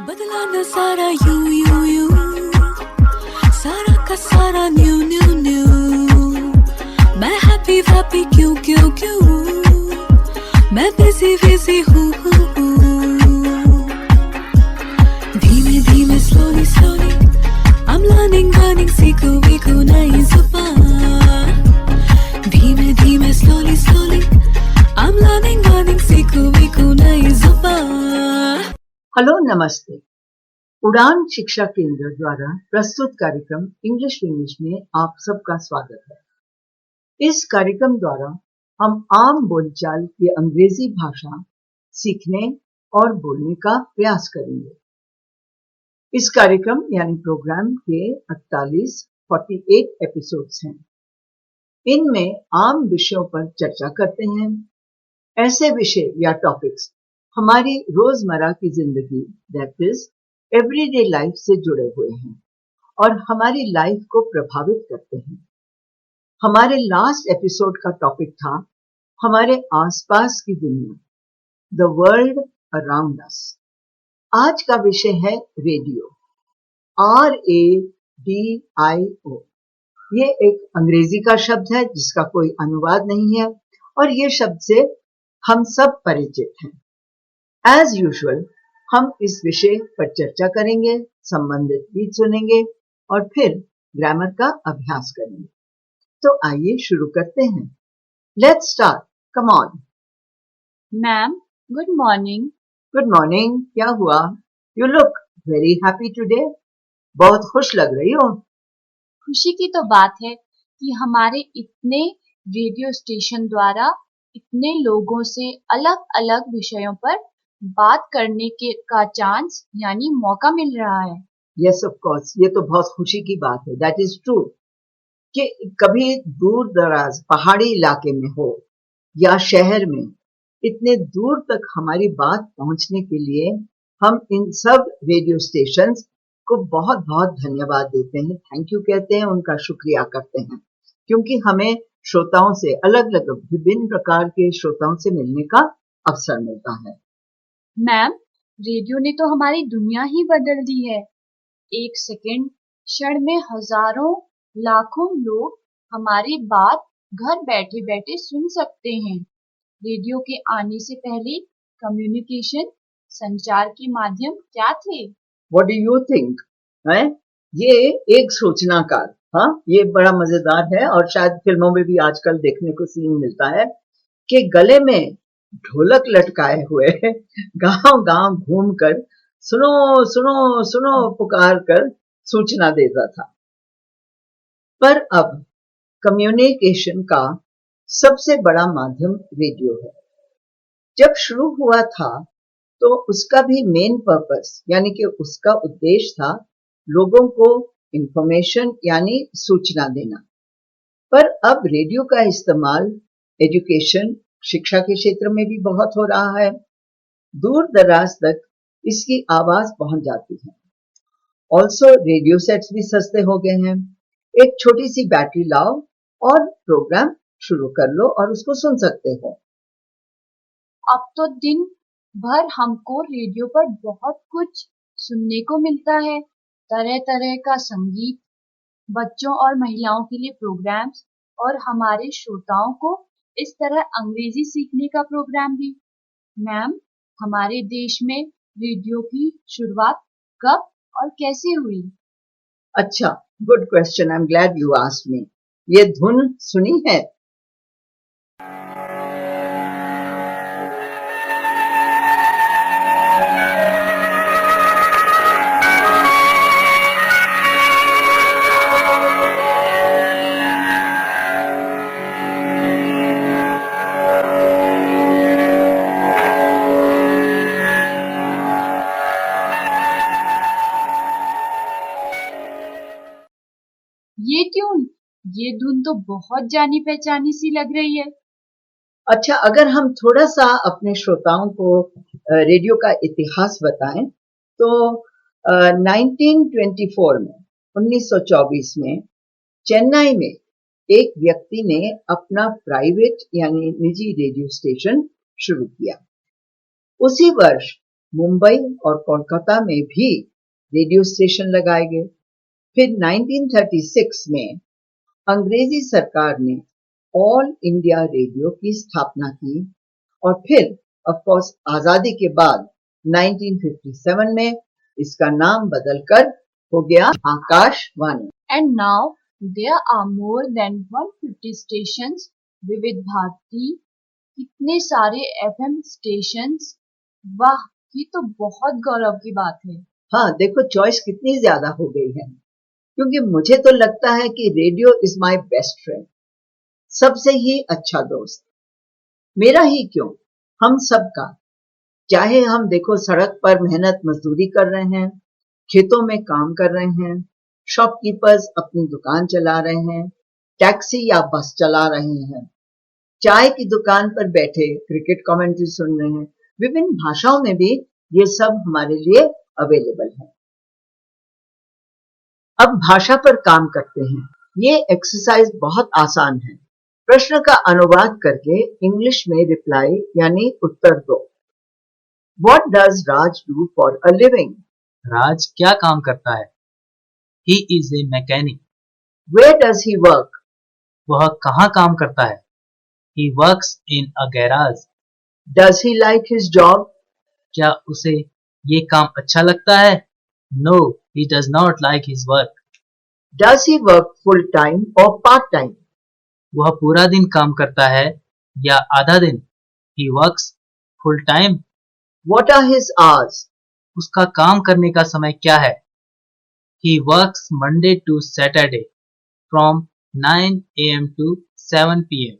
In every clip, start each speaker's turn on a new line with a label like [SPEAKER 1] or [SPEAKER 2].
[SPEAKER 1] बदला न सारा यू यू यू, सारा का सारा न्यू न्यू न्यू। मैं हैप्पी हैप्पी क्यों क्यों क्यों, मैं बिजी बिजी हूँ। धीमे धीमे स्लोली स्लोली, I'm learning सीखो वीखो नई जुबान। धीमे धीमे स्लोली स्लोली, I'm learning सीखो वीखो नई जुबान।
[SPEAKER 2] हेलो नमस्ते। उड़ान शिक्षा केंद्र द्वारा प्रस्तुत कार्यक्रम इंग्लिश में आप सबका स्वागत है। इस कार्यक्रम द्वारा हम आम बोलचाल की अंग्रेजी भाषा सीखने और बोलने का प्रयास करेंगे। इस कार्यक्रम यानी प्रोग्राम के 48 एपिसोड्स हैं। इनमें आम विषयों पर चर्चा करते हैं। ऐसे विषय या टॉपिक्स हमारी रोजमर्रा की जिंदगी दैट इज एवरीडे लाइफ से जुड़े हुए हैं और हमारी लाइफ को प्रभावित करते हैं। हमारे लास्ट एपिसोड का टॉपिक था हमारे आसपास की दुनिया, द वर्ल्ड अराउंड अस। आज का विषय है रेडियो, RADIO। ये एक अंग्रेजी का शब्द है जिसका कोई अनुवाद नहीं है और ये शब्द से हम सब परिचित हैं। एज यूजुअल हम इस विषय पर चर्चा करेंगे, संबंधित गीत सुनेंगे और फिर ग्रामर का अभ्यास करेंगे। तो आइए शुरू करते हैं। Let's start, come on.
[SPEAKER 3] Ma'am, good morning.
[SPEAKER 2] Good morning. क्या हुआ? You look very happy today. बहुत खुश लग रही हो।
[SPEAKER 3] खुशी की तो बात है कि हमारे इतने रेडियो स्टेशन द्वारा इतने लोगों से अलग अलग विषयों पर बात करने का चांस यानी मौका मिल रहा है।
[SPEAKER 2] यस ऑफ कोर्स, ये तो बहुत खुशी की बात है। दैट इज ट्रू कि कभी दूर दराज पहाड़ी इलाके में हो या शहर में, इतने दूर तक हमारी बात पहुंचने के लिए हम इन सब रेडियो स्टेशंस को बहुत बहुत धन्यवाद देते हैं, थैंक यू कहते हैं, उनका शुक्रिया करते हैं, क्योंकि हमें श्रोताओं से अलग अलग विभिन्न प्रकार के श्रोताओं से मिलने का अवसर मिलता है।
[SPEAKER 3] मैम, रेडियो ने तो हमारी दुनिया ही बदल दी है। एक सेकंड क्षण में हजारों लाखों लोग हमारी बात घर बैठे बैठे सुन सकते हैं। रेडियो के आने से पहले कम्युनिकेशन, संचार के माध्यम क्या थे?
[SPEAKER 2] What do you think? है ये एक सूचनाकार, हाँ, ये बड़ा मजेदार है और शायद फिल्मों में भी आजकल देखने को सीन मिलता है कि गले में ढोलक लटकाए हुए गांव गांव घूमकर सुनो सुनो सुनो पुकार कर सूचना देता था। पर अब कम्युनिकेशन का सबसे बड़ा माध्यम रेडियो है। जब शुरू हुआ था तो उसका भी मेन पर्पस यानी कि उसका उद्देश्य था लोगों को इंफॉर्मेशन यानी सूचना देना। पर अब रेडियो का इस्तेमाल एजुकेशन, शिक्षा के क्षेत्र में भी बहुत हो रहा है। दूर दराज तक इसकी आवाज पहुंच जाती है। ऑल्सो रेडियो सेट्स भी सस्ते हो गए हैं। एक छोटी सी बैटरी लाओ और प्रोग्राम शुरू कर लो और उसको सुन सकते हो।
[SPEAKER 3] अब तो दिन भर हमको रेडियो पर बहुत कुछ सुनने को मिलता है। तरह तरह का संगीत, बच्चों और महिलाओं के लिए प्रोग्राम्स और हमारे श्रोताओं को इस तरह अंग्रेजी सीखने का प्रोग्राम भी। मैम, हमारे देश में रेडियो की शुरुआत कब और कैसे हुई?
[SPEAKER 2] अच्छा, good question, I am glad you asked me. ये धुन सुनी है?
[SPEAKER 3] ये धुन तो बहुत जानी पहचानी सी लग रही है।
[SPEAKER 2] अच्छा, अगर हम थोड़ा सा अपने श्रोताओं को रेडियो का इतिहास बताएं तो 1924 में चेन्नई में एक व्यक्ति ने अपना प्राइवेट यानी निजी रेडियो स्टेशन शुरू किया। उसी वर्ष मुंबई और कोलकाता में भी रेडियो स्टेशन लगाए गए। फिर 1936 में अंग्रेजी सरकार ने ऑल इंडिया रेडियो की स्थापना की और फिर ऑफ कोर्स आजादी के बाद 1957 में इसका नाम बदलकर हो गया Akashvani.
[SPEAKER 3] And now there are more than 150 stations. विविध भारती, कितने सारे FM स्टेशंस, वाह, ये तो बहुत गौरव की बात है।
[SPEAKER 2] हाँ, देखो चॉइस कितनी ज्यादा हो गई है, क्योंकि मुझे तो लगता है कि radio is my best friend, सबसे ही अच्छा दोस्त। मेरा ही क्यों, हम सबका। चाहे हम देखो सड़क पर मेहनत मजदूरी कर रहे हैं, खेतों में काम कर रहे हैं, शॉपकीपर्स अपनी दुकान चला रहे हैं, टैक्सी या बस चला रहे हैं, चाय की दुकान पर बैठे क्रिकेट कमेंट्री सुन रहे हैं, विभिन्न भाषाओं में भी ये सब हमारे लिए अवेलेबल है। अब भाषा पर काम करते हैं। ये एक्सरसाइज बहुत आसान है। प्रश्न का अनुवाद करके इंग्लिश में रिप्लाई यानी उत्तर दो। What does Raj do for a living?
[SPEAKER 4] राज क्या काम करता है? He is a mechanic.
[SPEAKER 2] Where does he work?
[SPEAKER 4] वह कहाँ काम करता है? He works in a garage.
[SPEAKER 2] Does he like his job?
[SPEAKER 4] क्या उसे ये काम अच्छा लगता है? No, he does not like his work.
[SPEAKER 2] Does he work full time or part time?
[SPEAKER 4] वह पूरा दिन काम करता है या आधा दिन? He works full time.
[SPEAKER 2] What are his hours?
[SPEAKER 4] उसका काम करने का समय क्या है? He works Monday to Saturday from 9 a.m. to 7 p.m.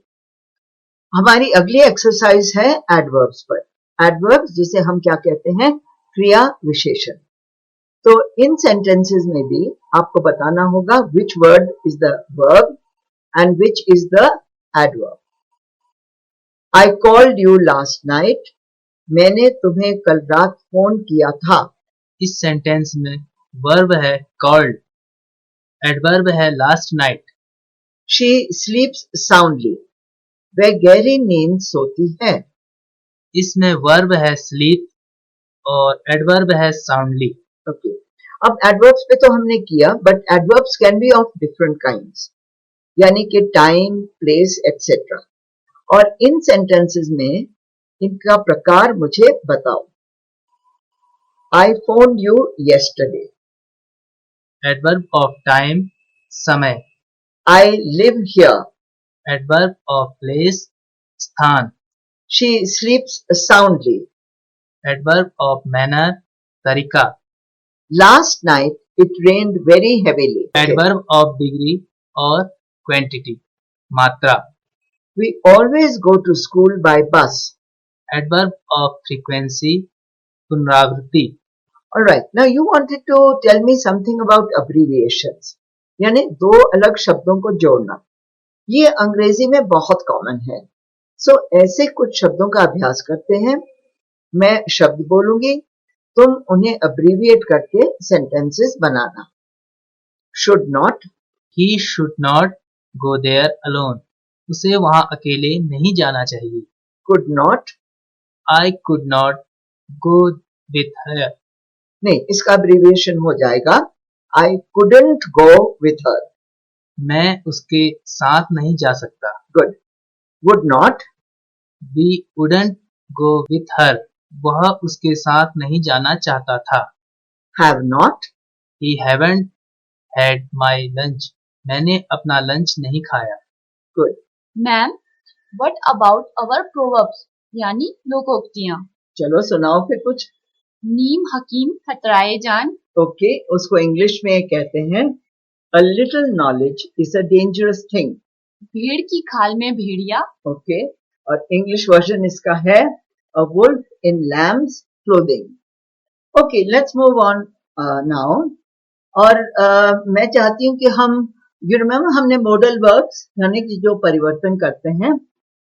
[SPEAKER 2] हमारी अगली एक्सरसाइज है एडवर्ब्स पर। एडवर्ब्स जिसे हम क्या कहते हैं, क्रिया विशेषण। तो इन सेंटेंसेस में भी आपको बताना होगा which word is the verb and which is the adverb. I called you last night, मैंने तुम्हें कल रात फोन किया था।
[SPEAKER 4] इस सेंटेंस में वर्ब है called, एडवर्ब है last night.
[SPEAKER 2] She sleeps soundly, वह गहरी नींद सोती है।
[SPEAKER 4] इसमें वर्ब है sleep और एडवर्ब है soundly।
[SPEAKER 2] ओके, अब एडवर्ब्स पे तो हमने किया, but adverbs can be of different kinds, यानी कि टाइम, प्लेस एटसेट्रा। और इन सेंटेंसेस में इनका प्रकार मुझे बताओ। I phone you yesterday.
[SPEAKER 4] Adverb of time समय।
[SPEAKER 2] I live here.
[SPEAKER 4] Adverb of place स्थान।
[SPEAKER 2] She sleeps soundly.
[SPEAKER 4] Adverb of manner तरीका।
[SPEAKER 2] Last night it rained very heavily.
[SPEAKER 4] Adverb of degree और क्वांटिटी मात्रा।
[SPEAKER 2] We always go to school by bus.
[SPEAKER 4] Adverb of frequency पुनरावृत्ति।
[SPEAKER 2] Alright, now you wanted to tell me something about abbreviations, यानी दो अलग शब्दों को जोड़ना। ये अंग्रेजी में बहुत कॉमन है। सो ऐसे कुछ शब्दों का अभ्यास करते हैं। मैं शब्द बोलूंगी, तुम उन्हें अब्रीविएट करके sentences banana. Should not,
[SPEAKER 4] He should not go there alone. उसे वहां अकेले नहीं जाना चाहिए।
[SPEAKER 2] Could not,
[SPEAKER 4] I could not go with her.
[SPEAKER 2] नहीं, इसका अब्रीविएशन हो जाएगा I couldn't go with her.
[SPEAKER 4] मैं उसके साथ नहीं जा सकता।
[SPEAKER 2] Good. Would not,
[SPEAKER 4] We wouldn't go with her. वह उसके साथ नहीं जाना चाहता था।
[SPEAKER 2] Have not,
[SPEAKER 4] He haven't had my lunch. मैंने अपना लंच नहीं खाया।
[SPEAKER 2] Good.
[SPEAKER 3] Ma'am, what about our proverbs यानी लोकोक्तियां?
[SPEAKER 2] चलो सुनाओ फिर कुछ।
[SPEAKER 3] नीम हकीम खतराए जान।
[SPEAKER 2] ओके, उसको इंग्लिश में कहते हैं a little knowledge is a dangerous thing.
[SPEAKER 3] भेड़ की खाल में भेड़िया।
[SPEAKER 2] ओके, और इंग्लिश वर्जन इसका है a wolf in lamb's clothing. Okay, let's move on now. और मैं चाहती हूँ कि हम यू रिमेम्बर हमने मॉडल वर्ब्स यानी कि जो परिवर्तन करते हैं,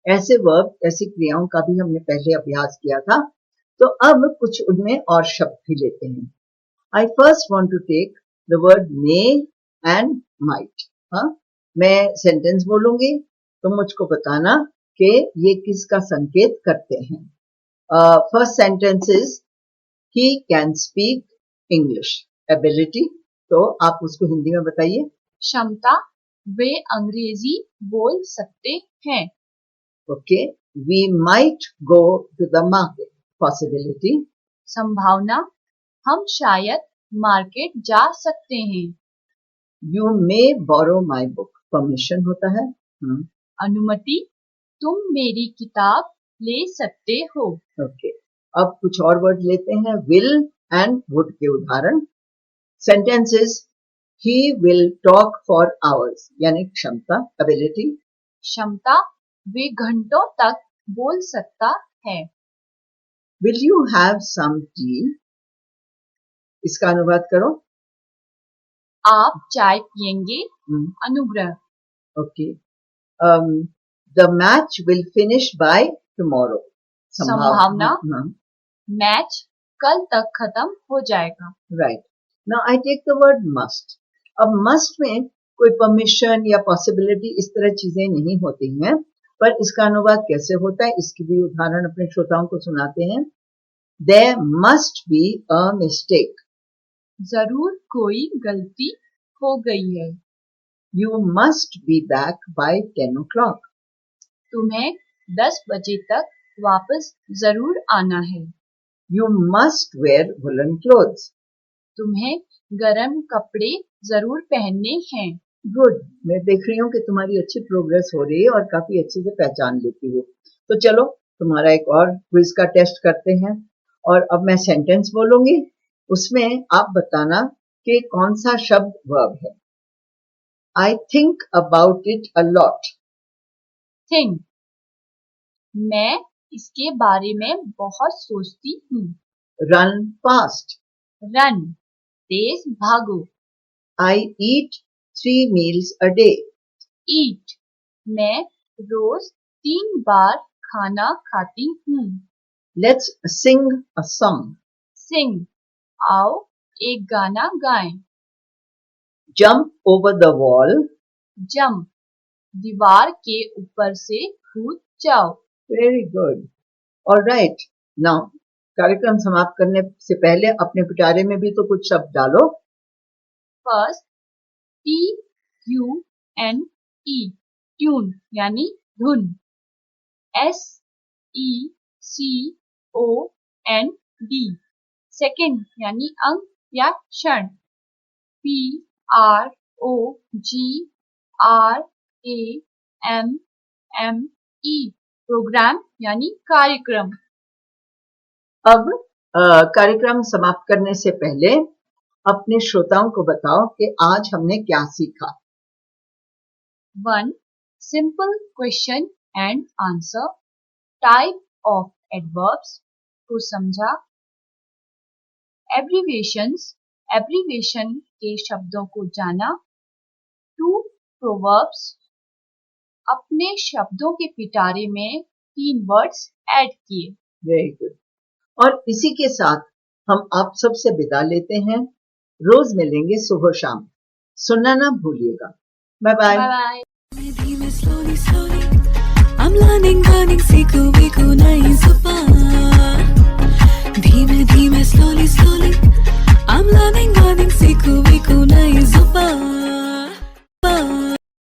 [SPEAKER 2] ऐसे वर्ब, ऐसी क्रियाओं का भी हमने पहले अभ्यास किया था। तो अब कुछ उनमें और शब्द भी लेते हैं। I first want to take the word may and might. हाँ, मैं सेंटेंस बोलूंगी, तो मुझको बताना कि ये किसका संकेत करते हैं। First sentence is he can speak English. Ability, तो आप उसको हिंदी में बताइए.
[SPEAKER 3] क्षमता, वे अंग्रेजी बोल सकते हैं.
[SPEAKER 2] Okay, we might go to the market. Possibility,
[SPEAKER 3] संभावना, हम शायद मार्केट जा सकते हैं.
[SPEAKER 2] you may borrow my book. Permission होता है.
[SPEAKER 3] अनुमति, तुम मेरी किताब ले सकते हो.
[SPEAKER 2] Okay, अब कुछ और वर्ड लेते हैं. Will and would के उदाहरण. Sentences, he will talk for hours. यानी क्षमता, ability.
[SPEAKER 3] क्षमता, वे घंटों तक बोल सकता है.
[SPEAKER 2] Will you have some tea? इसका अनुवाद करो.
[SPEAKER 3] आप चाय पिएंगे. अनुग्रह.
[SPEAKER 2] Okay. The match will finish by tomorrow.
[SPEAKER 3] संभावना, मैच कल तक खत्म हो जाएगा.
[SPEAKER 2] Right. Now I take the word must. अब must में कोई permission या possibility इस तरह चीजें नहीं होती हैं, पर इसका अनुवाद कैसे होता है इसकी भी उदाहरण अपने श्रोताओं को सुनाते हैं. There must be a mistake.
[SPEAKER 3] जरूर कोई गलती हो गई है.
[SPEAKER 2] You must be back by 10 o'clock.
[SPEAKER 3] तुम्हें 10 बजे तक वापस जरूर आना है.
[SPEAKER 2] You must wear woolen clothes.
[SPEAKER 3] तुम्हें गर्म कपड़े जरूर पहनने हैं.
[SPEAKER 2] गुड, मैं देख रही हूँ कि तुम्हारी अच्छी प्रोग्रेस हो रही है और काफी अच्छे से पहचान लेती हो. तो चलो तुम्हारा एक और क्विज का टेस्ट करते हैं. और अब मैं सेंटेंस बोलूंगी, उसमें आप बताना कि कौन सा शब्द वर्ब है. I think about it a lot.
[SPEAKER 3] Think, मैं इसके बारे में बहुत सोचती हूँ.
[SPEAKER 2] Run fast.
[SPEAKER 3] रन, तेज भागो.
[SPEAKER 2] I eat 3 meals a day.
[SPEAKER 3] ईट, मैं रोज 3 बार खाना खाती हूँ.
[SPEAKER 2] Let's sing a song.
[SPEAKER 3] सिंग, आओ एक गाना गाएं.
[SPEAKER 2] Jump over the wall.
[SPEAKER 3] Jump, दीवार के ऊपर से कूद जाओ.
[SPEAKER 2] Very good. All right. Now, कार्यक्रम समाप्त करने से पहले अपने पिटारे में भी तो कुछ शब्द डालो.
[SPEAKER 3] फर्स्ट, TUNE, ट्यून यानी धुन. SECOND, सेकंड यानी अंक या क्षण. PROGRAMME, प्रोग्राम यानी कार्यक्रम.
[SPEAKER 2] अब कार्यक्रम समाप्त करने से पहले अपने श्रोताओं को बताओ कि आज हमने क्या सीखा.
[SPEAKER 3] 1. Simple question and answer. Type of adverbs को समझा. एब्रीविएशन के शब्दों को जाना. 2. प्रोवर्ब्स, अपने शब्दों के पिटारे में 3 वर्ड्स ऐड किए.
[SPEAKER 2] Very good. और इसी के साथ हम आप सबसे विदा लेते हैं. रोज मिलेंगे सुबह शाम. सुनना ना भूलिएगा. Bye bye.
[SPEAKER 3] बाय.
[SPEAKER 1] धीमे slowly slowly I'm learning सीखो नई जुबान. धीमे slowly